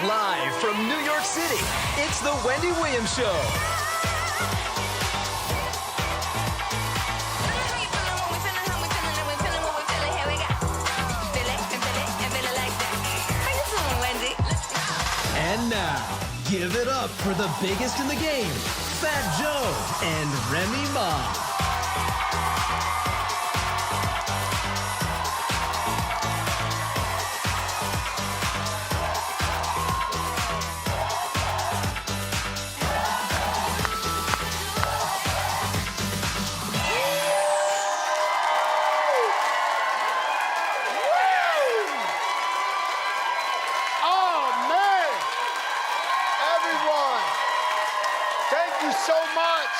Live from New York City, it's the Wendy Williams Show. And now, give it up for the biggest in the game, Fat Joe and Remy Ma. So much.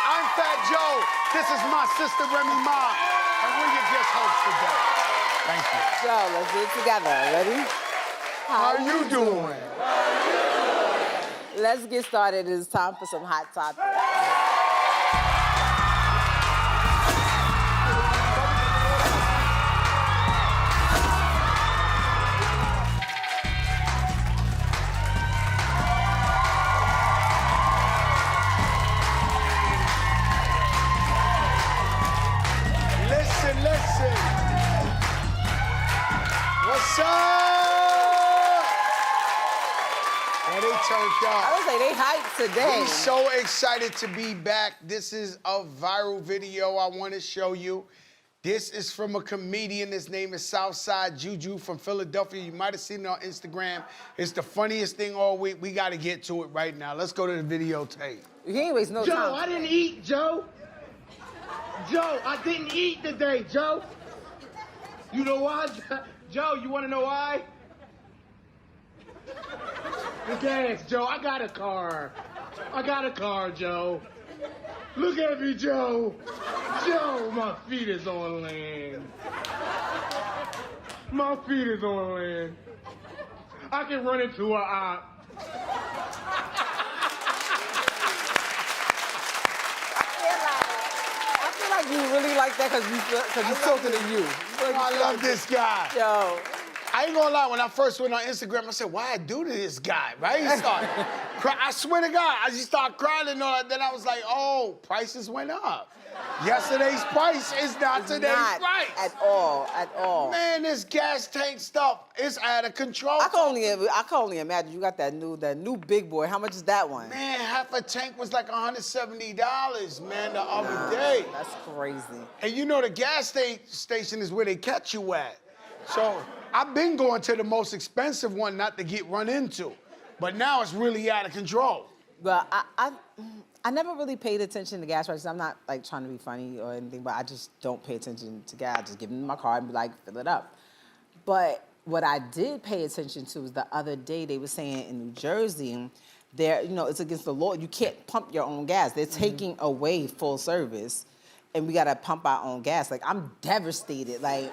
I'm Fat Joe. This is my sister Remy Ma, and we're your guest hosts today. Thank you. So let's do it together. Ready? How you doing? Let's get started. It's time for some hot topics. Listen. What's up? Well, they turned up. I would say they hyped today. We're so excited to be back. This is a viral video I want to show you. This is from a comedian. His name is Southside Juju from Philadelphia. You might have seen it on Instagram. It's the funniest thing all week. We got to get to it right now. Let's go to the videotape. You ain't waste no time. Joe, I didn't eat, Joe. Joe, I didn't eat today, Joe. You know why? Joe, you want to know why? The gas, Joe. I got a car. Joe. Look at me, Joe. Joe, my feet is on land. My feet is on land. I can run into a op. You really like that because he's talking to you. I love this guy. Yo. I ain't gonna lie, when I first went on Instagram, I said, why I do to this guy, right? He started crying. I swear to God, I just started crying and all that. Then I was like, oh, prices went up. Yesterday's price is not today's price. At all. Man, this gas tank stuff is out of control. I can only imagine you got that new big boy. How much is that one? Man, half a tank was like $170, man, the other day. That's crazy. And you know the gas station is where they catch you at. So I've been going to the most expensive one not to get run into. But now it's really out of control. But I never really paid attention to gas prices. I'm not like trying to be funny or anything, but I just don't pay attention to gas. I just give them my card and be like, fill it up. But what I did pay attention to was the other day they were saying in New Jersey, it's against the law. You can't pump your own gas. They're taking away full service, and we gotta pump our own gas. Like, I'm devastated. Like,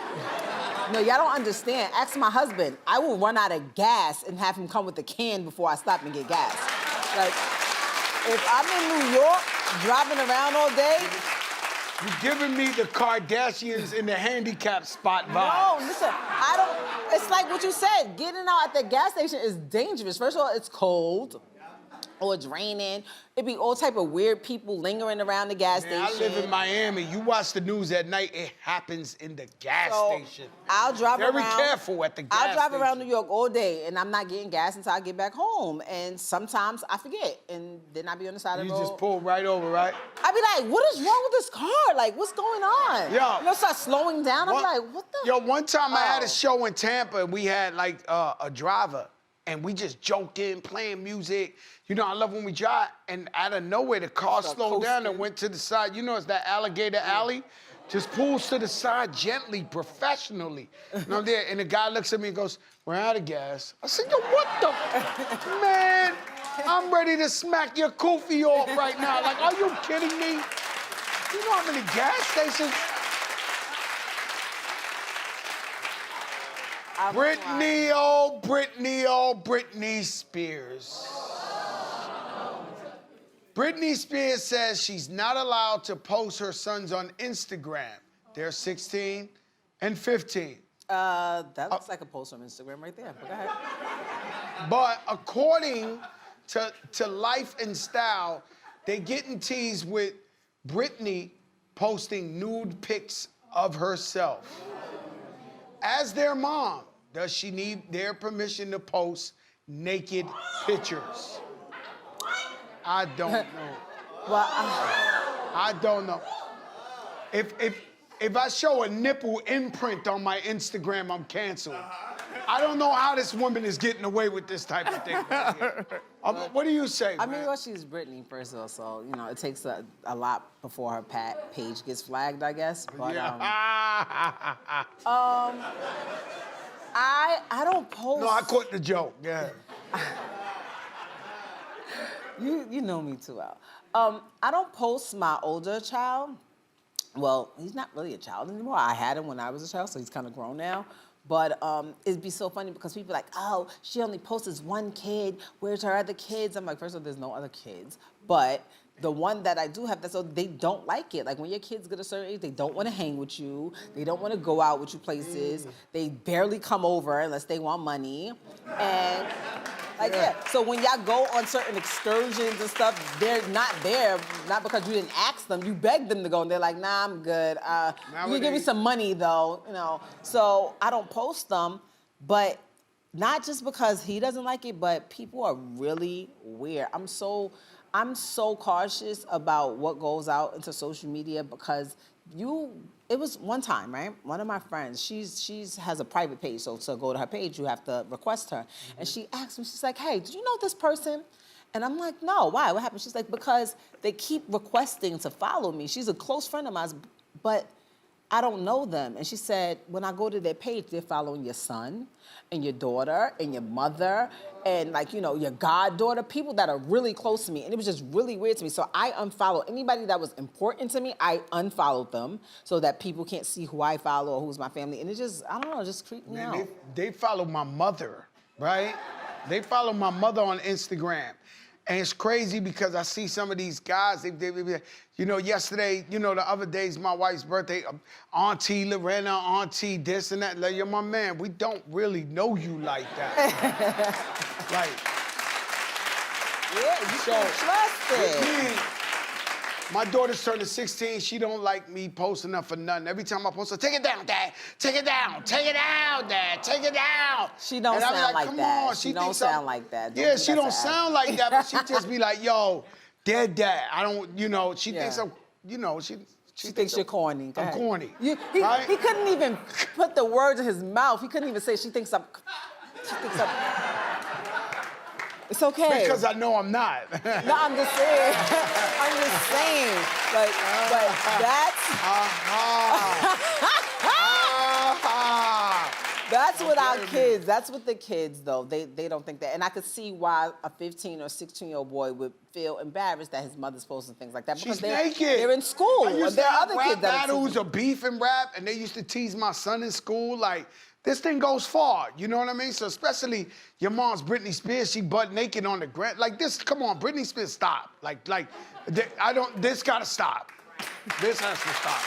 no, y'all don't understand. Ask my husband. I will run out of gas and have him come with a can before I stop and get gas. Like, if I'm in New York, driving around all day. You're giving me the Kardashians in the handicap spot vibe. No, listen, it's like what you said. Getting out at the gas station is dangerous. First of all, it's cold. Or it's raining. It'd be all type of weird people lingering around the gas station. I live in Miami. You watch the news at night, it happens in the gas station. I'll drive around. Very careful at the gas station. I'll drive around New York all day, and I'm not getting gas until I get back home. And sometimes I forget, and then I be on the side of the road. You just pull right over, right? I be like, what is wrong with this car? Like, what's going on? Yo. Start slowing down. I'm like, what the? Yo, one time I had a show in Tampa, and we had like a driver. And we just joking, playing music. You know, I love when we drive, and out of nowhere, the car slowed down and went to the side. You know, it's that alligator alley. Just pulls to the side gently, professionally. And I'm there, and the guy looks at me and goes, we're out of gas. I said, yo, what the? Man, I'm ready to smack your kufi off right now. Like, are you kidding me? You know how many gas stations? Britney, oh, Britney Spears. Britney Spears says she's not allowed to post her sons on Instagram. They're 16 and 15. That looks like a post from Instagram right there. But go ahead. But according to Life and Style, they getting teased with Britney posting nude pics of herself. As their mom, does she need their permission to post naked pictures? I don't know. Well, I don't know. If I show a nipple imprint on my Instagram, I'm canceled. I don't know how this woman is getting away with this type of thing. Right here. What do you say, I man? mean, well, she's Britney, first of all, so, you know, it takes a lot before her page gets flagged, I guess. But, I don't post... No, I caught the joke, yeah. You know me too well. I don't post my older child. Well, he's not really a child anymore. I had him when I was a child, so he's kind of grown now. But it'd be so funny because people are like, oh, she only posts this one kid. Where's her other kids? I'm like, first of all, there's no other kids. But the one that I do have, so they don't like it. Like when your kids get a certain age, they don't want to hang with you. They don't want to go out with you places. They barely come over unless they want money. And like, yeah. So when y'all go on certain excursions and stuff, they're not there, not because you didn't ask them. You begged them to go, and they're like, nah, I'm good. You can give me some money, though, you know. So I don't post them, but not just because he doesn't like it, but people are really weird. I'm so cautious about what goes out into social media because it was one time, right? One of my friends, she's has a private page, so to go to her page, you have to request her. Mm-hmm. And she asked me, she's like, hey, do you know this person? And I'm like, no, why? What happened? She's like, because they keep requesting to follow me. She's a close friend of mine, but I don't know them. And she said, when I go to their page, they're following your son and your daughter and your mother and, like, you know, your goddaughter, people that are really close to me. And it was just really weird to me. So I unfollowed anybody that was important to me. I unfollowed them so that people can't see who I follow or who's my family. And it just, I don't know, it just creeped me out. They follow my mother, right? They follow my mother on Instagram. And it's crazy because I see some of these guys, you know, yesterday, you know, the other day's my wife's birthday, Auntie Lorena, Auntie this and that. Like, you're my man. We don't really know you like that. Like, yeah, you can't trust it. My daughter's turning 16. She don't like me posting up for nothing. Every time I post her, take it down, Dad. Take it down. Take it down, Dad. Take it down. She don't sound like that. She don't sound like that. Yeah, she don't sound like that, but she just be like, yo, Dad. I don't, you know, she thinks I'm, you know, she thinks you're corny. I'm corny. He couldn't even put the words in his mouth. He couldn't even say she thinks I'm. It's okay. Because I know I'm not. No, I'm just saying. Like, but that's. That's what our kids. That's what the kids though. They don't think that, and I could see why a 15 or 16-year-old boy would feel embarrassed that his mother's posting things like that because She's naked. They're in school. I used there to are have other rap kids that battles or beef and rap, and they used to tease my son in school like. This thing goes far, you know what I mean? So especially your mom's Britney Spears, she butt naked on the ground. Like this, come on, Britney Spears, stop. This gotta stop. This has to stop.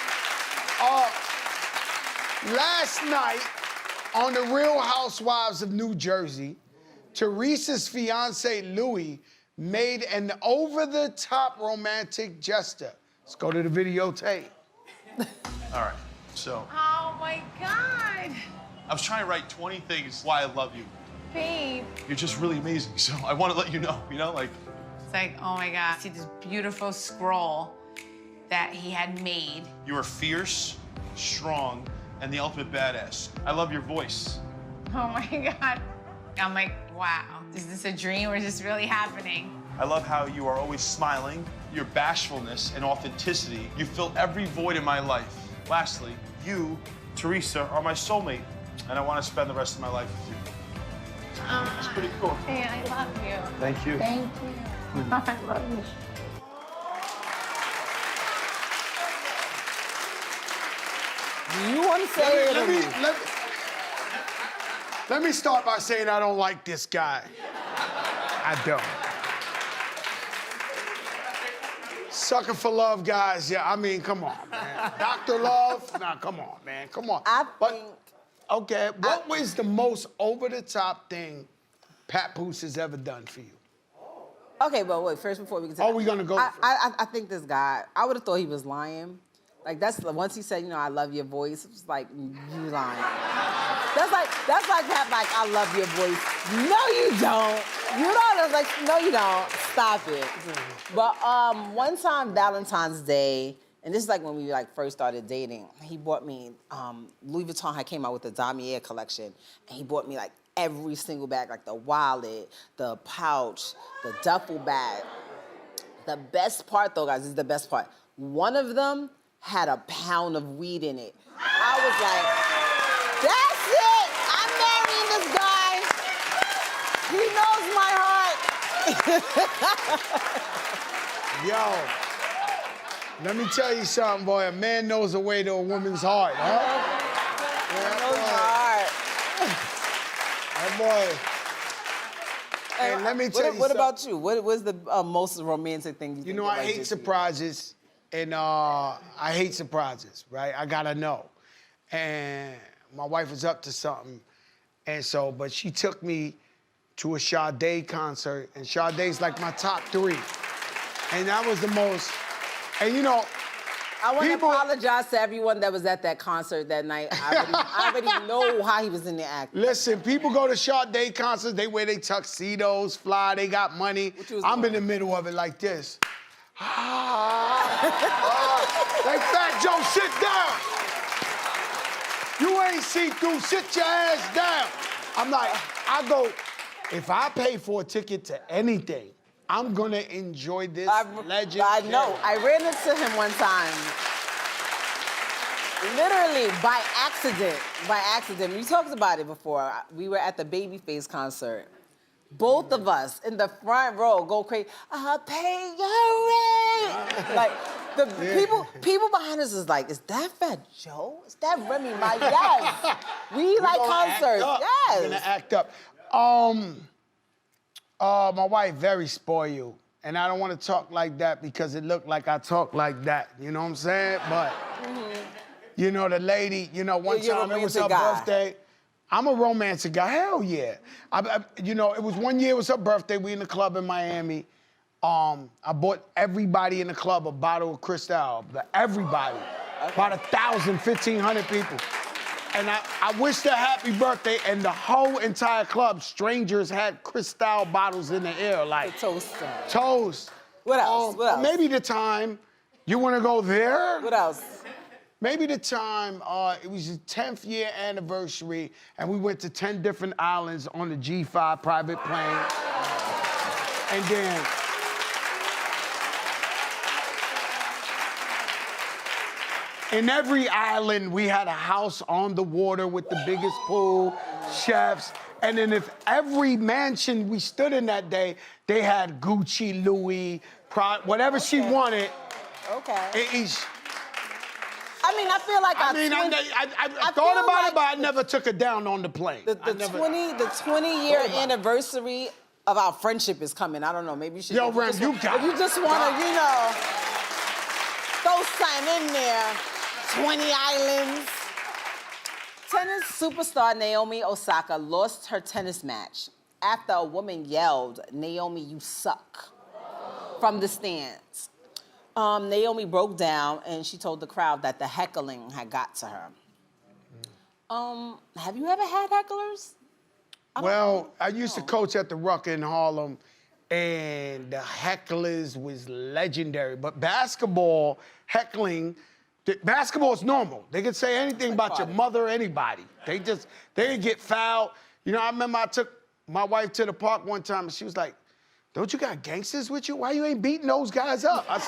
Last night, on The Real Housewives of New Jersey, Teresa's fiance, Louis, made an over-the-top romantic gesture. Let's go to the videotape. All right, so. Oh my God. I was trying to write 20 things why I love you. Babe. You're just really amazing, so I want to let you know, like... It's like, oh my God, see this beautiful scroll that he had made. You are fierce, strong, and the ultimate badass. I love your voice. Oh my God. I'm like, wow, is this a dream or is this really happening? I love how you are always smiling, your bashfulness and authenticity. You fill every void in my life. Lastly, you, Teresa, are my soulmate, and I want to spend the rest of my life with you. That's pretty cool. Hey, I love you. Thank you. Thank you. I love you. You want to say Let me start by saying I don't like this guy. I don't. Sucker for love, guys. Yeah, I mean, come on, man. Dr. Love? Nah, come on, man. Come on. I think Okay, what was the most over-the-top thing Papoose has ever done for you? Okay, but wait, first before we get to Oh, that, we gonna go first. I think this guy, I would have thought he was lying. Like once he said, I love your voice, it was like, you lying. That's like Pat, like, I love your voice. No, you don't. You don't. I was like, no, you don't. Stop it. But one time, Valentine's Day, and this is like when we first started dating, he bought me, Louis Vuitton had came out with the Damier collection, and he bought me like every single bag, like the wallet, the pouch, the duffel bag. The best part though, guys, this is the best part. One of them had a pound of weed in it. I was like, that's it! I'm marrying this guy. He knows my heart. Yo, let me tell you something, boy. A man knows the way to a woman's heart, huh? He knows my heart. That boy. And let me tell you What something. about you? What was the most romantic thing you think? You know, I hate surprises, and I hate surprises, right? I gotta know. And my wife was up to something, and so, but she took me to a Sade concert, and Sade's like my top 3. And that was the most, and I want to people- apologize to everyone that was at that concert that night. I already know how he was in the act. Listen, people go to Sade concerts, they wear their tuxedos, fly, they got money. I'm in the middle of it like this. Like, Fat Joe, sit down. You ain't see-through, sit your ass down. I'm like, if I pay for a ticket to anything, I'm gonna enjoy this legend. I know. I ran into him one time. Literally, by accident. By accident. We talked about it before. We were at the Babyface concert. Both of us in the front row go crazy. I'll pay your rent. Like, the people behind us is like, is that Fat Joe? Is that Remy Ma? Yes. We like concerts. Yes. We're gonna act up. My wife very spoiled, and I don't want to talk like that because it looked like I talk like that. You know what I'm saying? But the lady, one time it was her birthday. I'm a romantic guy. Hell yeah. It was one year. It was her birthday. We in the club in Miami. I bought everybody in the club a bottle of Cristal. Everybody, about 1,000, 1,500 people. And I wished her happy birthday, and the whole entire club, strangers had Cristal bottles in the air, like toast. What else? What else? Maybe the time you want to go there. What else? Maybe the time it was the 10th year anniversary, and we went to 10 different islands on the G5 private plane, and then. In every island, we had a house on the water with the biggest pool, chefs. And then if every mansion we stood in that day, they had Gucci, Louis, whatever she wanted. Okay. I feel like I thought about it, but I never took her down on the plane. The 20-year anniversary of our friendship is coming. I don't know, maybe you should... Yo, Rem, you got it. If you just want to, throw something in there. 20 islands. Tennis superstar Naomi Osaka lost her tennis match after a woman yelled, "Naomi, you suck," from the stands. Naomi broke down and she told the crowd that the heckling had got to her. Have you ever had hecklers? I used to coach at the Rucker in Harlem, and the hecklers was legendary. But basketball, heckling, basketball is normal. They could say anything about your mother or anybody. They get fouled. I remember I took my wife to the park one time, and she was like, "Don't you got gangsters with you? Why you ain't beating those guys up?" I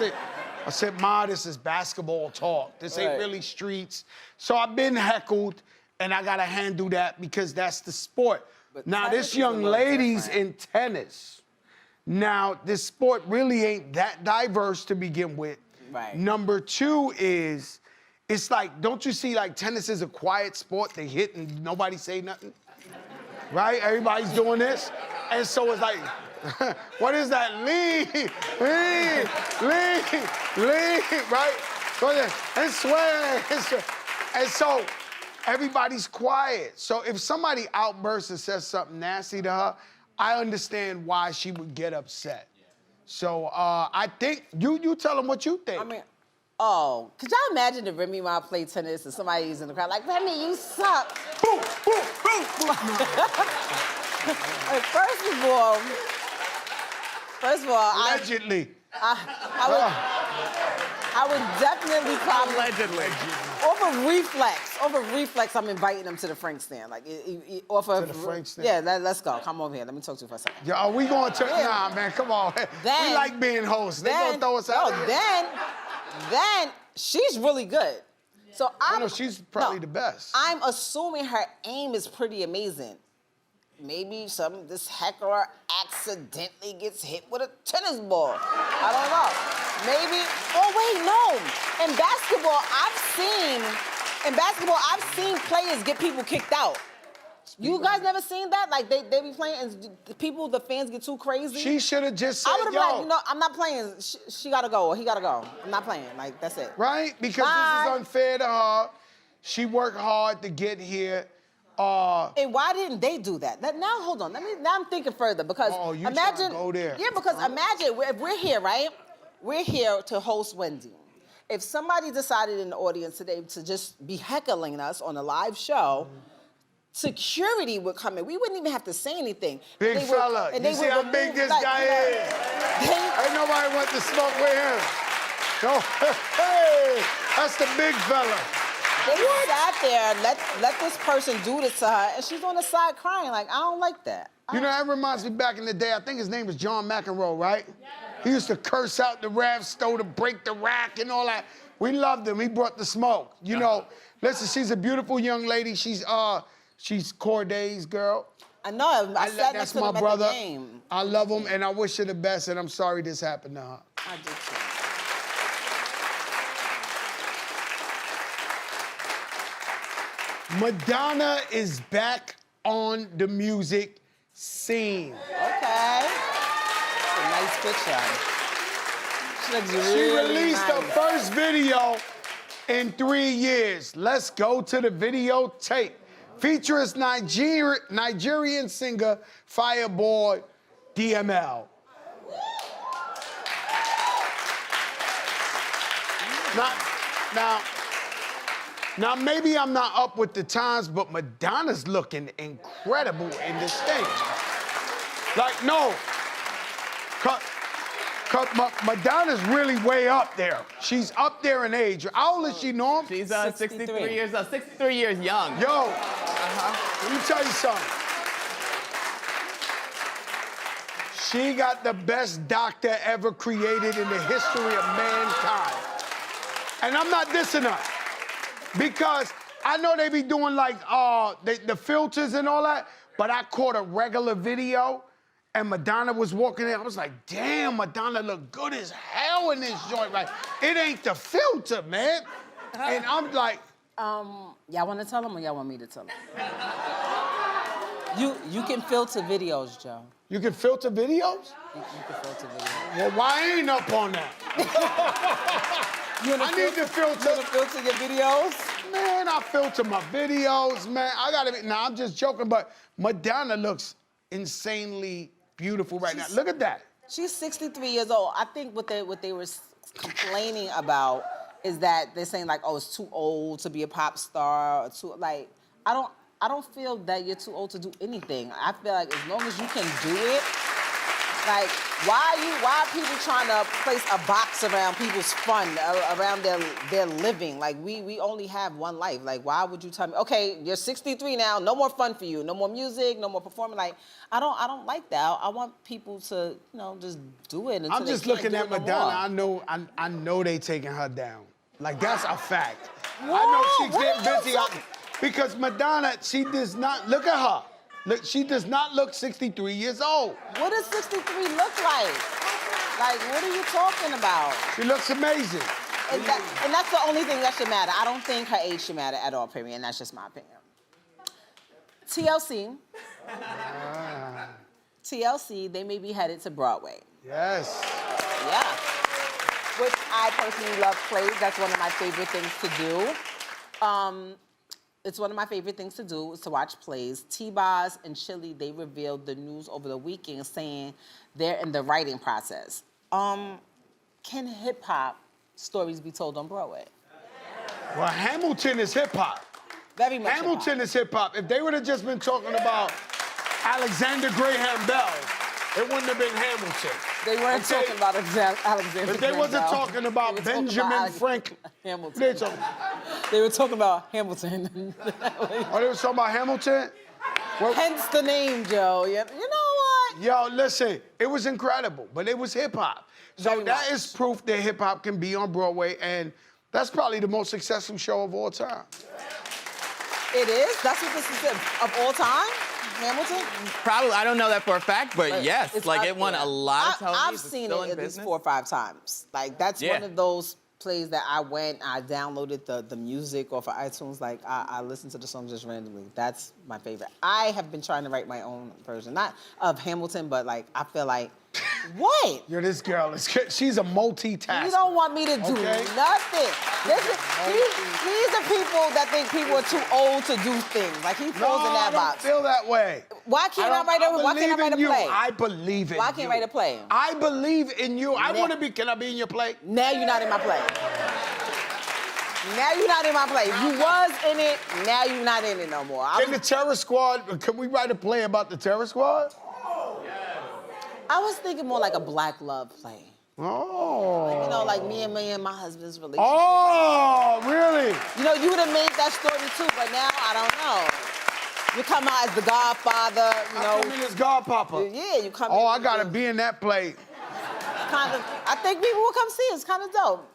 said, "Ma, this is basketball talk. This ain't really streets." So I've been heckled, and I gotta handle that because that's the sport. But now, this young lady's in tennis. Now, this sport really ain't that diverse to begin with. Right. Number 2 is, it's like, don't you see, like, tennis is a quiet sport. They hit and nobody say nothing, right? Everybody's doing this. And so it's like, what is that? Lean, right? And swing. And everybody's quiet. So if somebody outbursts and says something nasty to her, I understand why she would get upset. So I think, you tell them what you think. I mean, oh, could y'all imagine if Remy Ma played tennis and somebody's in the crowd like, Remy, you suck. Boom, boom, boom, boom. Like, first of all, Allegedly. I would definitely probably... Allegedly. Off of reflex, I'm inviting them to the Frank stand. Like, off of... To the Frank stand? Yeah, let's go. Come over here. Let me talk to you for a second. Yeah, are we going to... Nah, man, come on. We like being hosts. They gonna throw us out of here. Then, she's really good. So I know she's probably the best. I'm assuming her aim is pretty amazing. Maybe this heckler accidentally gets hit with a tennis ball. I don't know. Maybe, oh wait, no. In basketball, I've seen players get people kicked out. You guys never seen that? Like they be playing and the fans get too crazy. She should have just said, I would have been like, I'm not playing. She gotta go or he gotta go. I'm not playing. Like, that's it. Right? Because this is unfair to her. She worked hard to get here. And why didn't they do that? Now, hold on. Now I'm thinking further because you imagine. go there. Yeah, because imagine if we're here, right? We're here to host Wendy. If somebody decided in the audience today to just be heckling us on a live show, security would come in. We wouldn't even have to say anything. Big fella. You see how big this guy is? Ain't nobody want to smoke with him. No, hey, that's the big fella. They sat there, let this person do this to her, and she's on the side crying like, I don't like that. You know, that reminds me back in the day, I think his name was John McEnroe, right? Yeah. He used to curse out the ref, to break the rack and all that. We loved him. He brought the smoke. You know, listen, she's a beautiful young lady. She's Corday's girl. I know. I sat next to him my brother. At the game. I love him, and I wish her the best, and I'm sorry this happened to her. I do too. Madonna is back on the music scene. Okay. That's a nice picture. She looks really She released nice. her first video in 3 years. Let's go to the videotape. Features Nigerian singer Fireboy DML. Now, maybe I'm not up with the times, but Madonna's looking incredible in this thing. Like, no. Madonna's really way up there. She's up there in age. How old is she, Norm? She's 63 years old, 63 years young. Yo, let me tell you something. She got the best doctor ever created in the history of mankind. And I'm not dissing her. Because I know they be doing like the filters and all that, but I caught a regular video and Madonna was walking in. I was like, damn, Madonna look good as hell in this joint. Like, it ain't the filter, man. And I'm like... y'all want to tell them or y'all want me to tell them? You can filter videos, Joe. You can filter videos? You can filter videos. Well, why I ain't up on that? I need to filter. You want to filter your videos? Man, I filter my videos, man. I'm just joking, but Madonna looks insanely beautiful right now. Look at that. She's 63 years old. I think what they were complaining about is that they're saying like, oh, it's too old to be a pop star, or too like. I don't feel that you're too old to do anything. I feel like as long as you can do it, like why are people trying to place a box around people's fun, around their living? Like we only have one life. Like why would you tell me, okay, you're 63 now, no more fun for you, no more music, no more performing? Like I don't like that. I want people to, just do it. I'm just looking at Madonna. I know they taking her down. Like that's a fact. What? I know she's getting busy because Madonna, she does not look at her. Look, she does not look 63 years old. What does 63 look like? Like, what are you talking about? She looks amazing. And that's the only thing that should matter. I don't think her age should matter at all, period, and that's just my opinion. TLC. TLC, they may be headed to Broadway. Yes. Yeah. Which I personally love plays. That's one of my favorite things to do. It's one of my favorite things to do is to watch plays. T-Boz and Chili, they revealed the news over the weekend saying they're in the writing process. Can hip-hop stories be told on Broadway? Well, Hamilton is hip-hop. Very much Hamilton is hip-hop. If they would have just been talking about Alexander Graham Bell, it wouldn't have been Hamilton. They weren't talking about Alexander If they Graham wasn't Bell. talking about They were talking Benjamin about Franklin. Hamilton. They They were talking about Hamilton. Oh, they were talking about Hamilton? Well, Hence the name, Joe. You know what? yo, listen, it was incredible, but it was hip-hop. So Very that much. is proof that hip-hop can be on Broadway, and that's probably the most successful show of all time. It is? That's what this is of all time? Hamilton? Probably, I don't know that for a fact, but yes, It's like up it won there. a lot of Tonys. I've It's seen still it in at least business. 4 or 5 times. Like, that's Yeah. one of those plays that I downloaded the music off of iTunes. Like, I listen to the song just randomly. That's my favorite. I have been trying to write my own version, not of Hamilton, but like, I feel like, what? Yo, this girl she's a multitasker. You don't want me to do Okay. nothing. These are people that think people are too old to do things. Like, he falls in that I box. don't feel that way. Why can't I write a play? I believe in you. Why can't I write a play? I believe in you. I want to be, can I be in your play? Now you're not in my play. Now you're not in my play. You was in it, now you're not in it no more. In the Terror Squad, can we write a play about the Terror Squad? I was thinking more like a black love play. Oh. You know, like me and my husband's relationship. Oh, really? You know, you would have made that story too, but now I don't know. You come out as the Godfather, you I know. come in as Godpapa. Yeah, you come Oh, in. I gotta be in that play. Kind of. I think people will come see it. It's kind of dope.